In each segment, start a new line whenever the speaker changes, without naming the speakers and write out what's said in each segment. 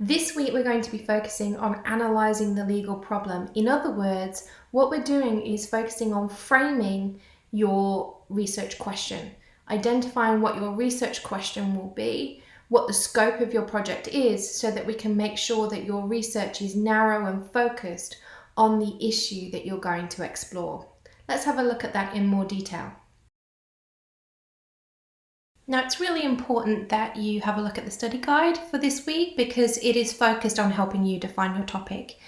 This week we're going to be focusing on analysing the legal problem. In other words, what we're doing is focusing on framing your research question, identifying what your research question will be, what the scope of your project is, so that we can make sure that your research is narrow and focused on the issue that you're going to explore. Let's have a look at that in more detail. Now, it's really important that you have a look at the study guide for this week because it is focused on helping you define your topic.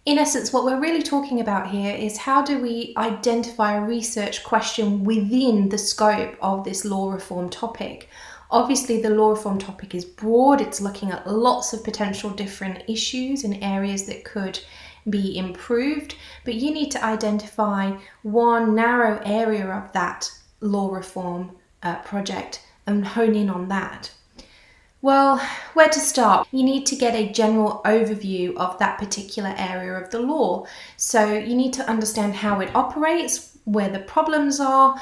In essence, what we're really talking about here is how do we identify a research question within the scope of this law reform topic. Obviously, the law reform topic is broad. It's looking at lots of potential different issues and areas that could be improved, but you need to identify one narrow area of that law reform project and hone in on that. Well, where to start? You need to get a general overview of that particular area of the law. So you need to understand how it operates, where the problems are,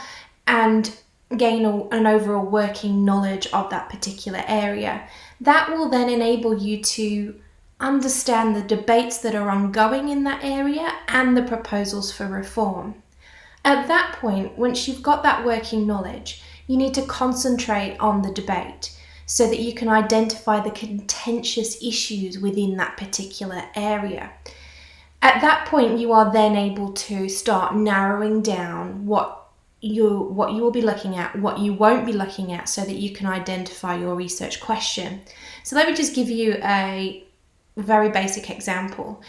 and gain an overall working knowledge of that particular area. That will then enable you to understand the debates that are ongoing in that area and the proposals for reform. At that point, once you've got that working knowledge, you need to concentrate on the debate so that you can identify the contentious issues within that particular area. At that point, you are then able to start narrowing down what you will be looking at, what you won't be looking at, so that you can identify your research question. So let me just give you a very basic example.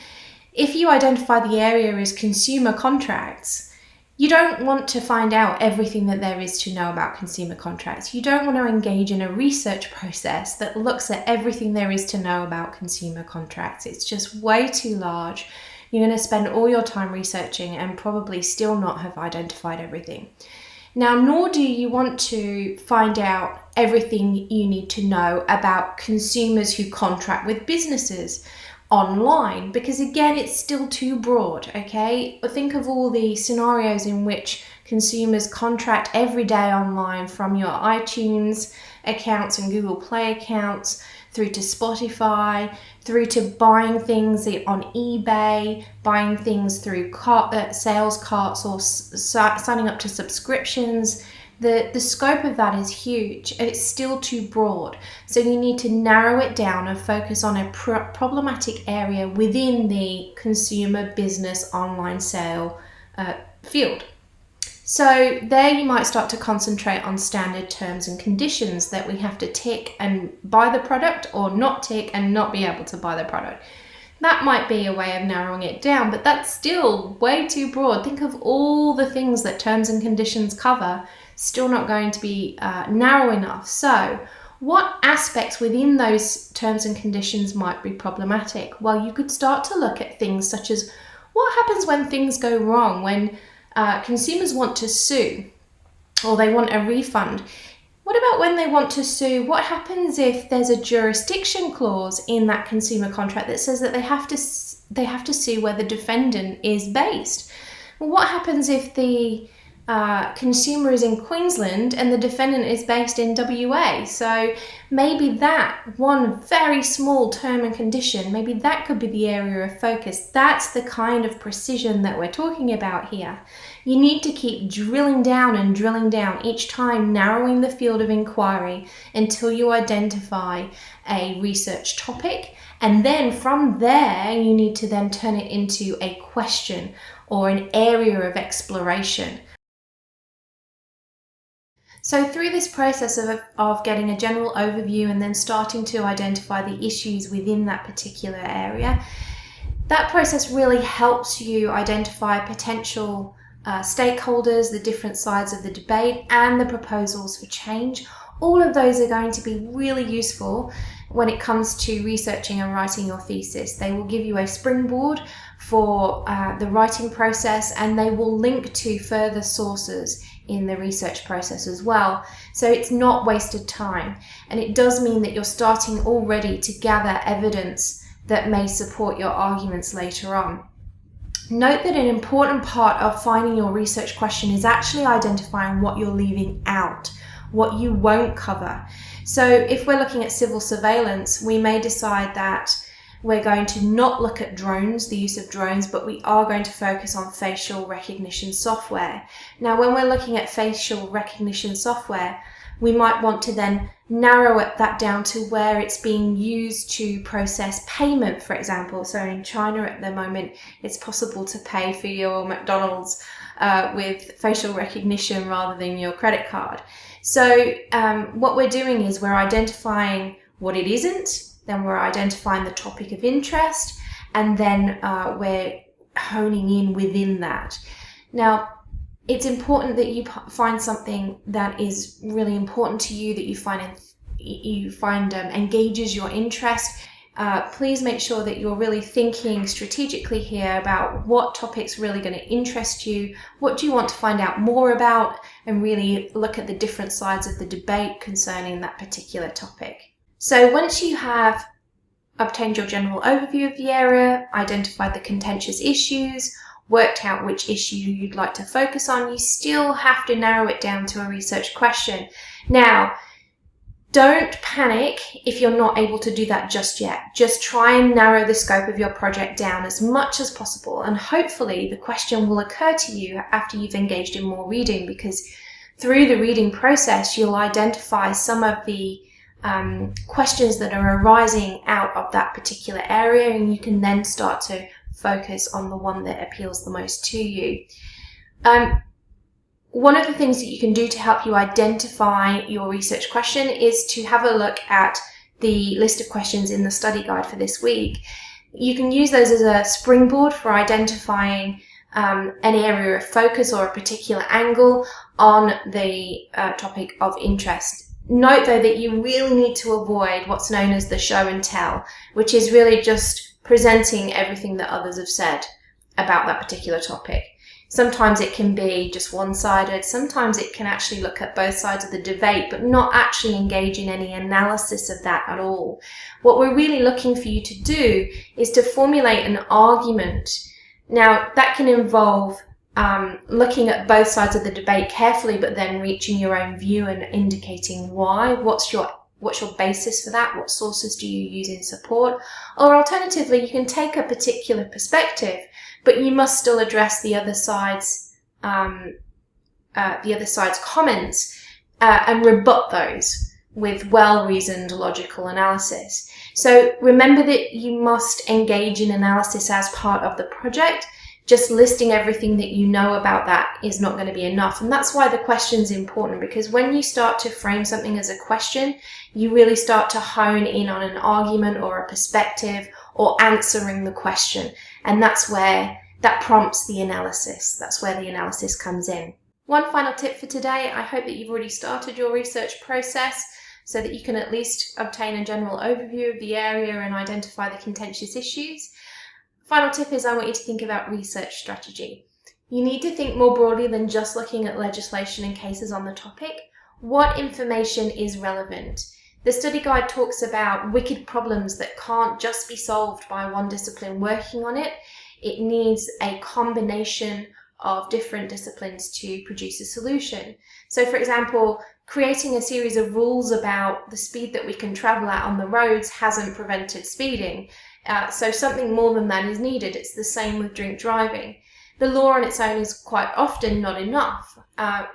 If you identify the area as consumer contracts, you don't want to find out everything that there is to know about consumer contracts. You don't want to engage in a research process that looks at everything there is to know about consumer contracts. It's just way too large. You're going to spend all your time researching and probably still not have identified everything. Now, nor do you want to find out everything you need to know about consumers who contract with businesses online, because again, it's still too broad, okay? Think of all the scenarios in which consumers contract every day online, from your iTunes accounts and Google Play accounts, through to Spotify, through to buying things on eBay, buying things through sales carts, or signing up to subscriptions. The scope of that is huge and it's still too broad. So you need to narrow it down and focus on a problematic area within the consumer business online sale field. So there you might start to concentrate on standard terms and conditions that we have to tick and buy the product, or not tick and not be able to buy the product. That might be a way of narrowing it down, but that's still way too broad. Think of all the things that terms and conditions cover, still not going to be narrow enough. So what aspects within those terms and conditions might be problematic? Well, you could start to look at things such as what happens when things go wrong, when consumers want to sue or they want a refund. What about when they want to sue? What happens if there's a jurisdiction clause in that consumer contract that says that they have to sue where the defendant is based? Well, what happens if the consumer is in Queensland and the defendant is based in WA? So maybe that one very small term and condition, maybe that could be the area of focus. That's the kind of precision that we're talking about here. You need to keep drilling down each time, narrowing the field of inquiry until you identify a research topic. And then from there, you need to then turn it into a question or an area of exploration. So through this process of getting a general overview and then starting to identify the issues within that particular area, that process really helps you identify potential stakeholders, the different sides of the debate, and the proposals for change. All of those are going to be really useful when it comes to researching and writing your thesis. They will give you a springboard for the writing process, and they will link to further sources in the research process as well. So it's not wasted time, and it does mean that you're starting already to gather evidence that may support your arguments later on. Note that an important part of finding your research question is actually identifying what you're leaving out, what you won't cover. So if we're looking at civil surveillance, we may decide that we're going to not look at drones, the use of drones, but we are going to focus on facial recognition software. Now, when we're looking at facial recognition software, we might want to then narrow that down to where it's being used to process payment, for example. So in China at the moment, it's possible to pay for your McDonald's with facial recognition rather than your credit card. So what we're doing is we're identifying what it isn't, then we're identifying the topic of interest, and then we're honing in within that. Now, it's important that you find something that is really important to you, that you find engages your interest. Please make sure that you're really thinking strategically here about what topic's really going to interest you, what do you want to find out more about, and really look at the different sides of the debate concerning that particular topic. So once you have obtained your general overview of the area, identified the contentious issues, worked out which issue you'd like to focus on, you still have to narrow it down to a research question. Now, don't panic if you're not able to do that just yet. Just try and narrow the scope of your project down as much as possible, and hopefully the question will occur to you after you've engaged in more reading, because through the reading process you'll identify some of the questions that are arising out of that particular area, and you can then start to focus on the one that appeals the most to you. One of the things that you can do to help you identify your research question is to have a look at the list of questions in the study guide for this week. You can use those as a springboard for identifying an area of focus or a particular angle on the topic of interest. Note, though, that you really need to avoid what's known as the show and tell, which is really just presenting everything that others have said about that particular topic. Sometimes it can be just one-sided, sometimes it can actually look at both sides of the debate, but not actually engage in any analysis of that at all. What we're really looking for you to do is to formulate an argument. Now, that can involve looking at both sides of the debate carefully, but then reaching your own view and indicating why. What's your basis for that? What sources do you use in support? Or alternatively, you can take a particular perspective, but you must still address the other side's comments and rebut those with well-reasoned logical analysis. So remember that you must engage in analysis as part of the project. Just listing everything that you know about that is not going to be enough. And that's why the question is important, because when you start to frame something as a question, you really start to hone in on an argument or a perspective or answering the question. And that's where that prompts the analysis. That's where the analysis comes in. One final tip for today. I hope that you've already started your research process so that you can at least obtain a general overview of the area and identify the contentious issues. Final tip is I want you to think about research strategy. You need to think more broadly than just looking at legislation and cases on the topic. What information is relevant? The study guide talks about wicked problems that can't just be solved by one discipline working on it. It needs a combination of different disciplines to produce a solution. So, for example, creating a series of rules about the speed that we can travel at on the roads hasn't prevented speeding. So something more than that is needed. It's the same with drink driving. The law on its own is quite often not enough.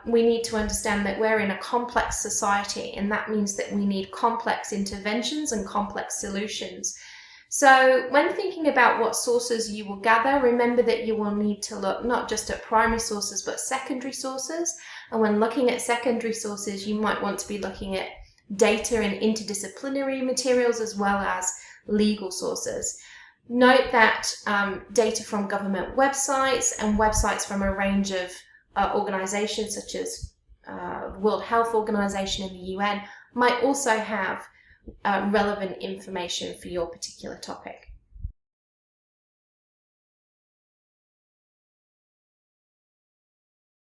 We need to understand that we're in a complex society, and that means that we need complex interventions and complex solutions. So when thinking about what sources you will gather, remember that you will need to look not just at primary sources but secondary sources. And when looking at secondary sources, you might want to be looking at data and interdisciplinary materials as well as legal sources. Note that data from government websites and websites from a range of organizations such as the World Health Organization and the UN might also have relevant information for your particular topic.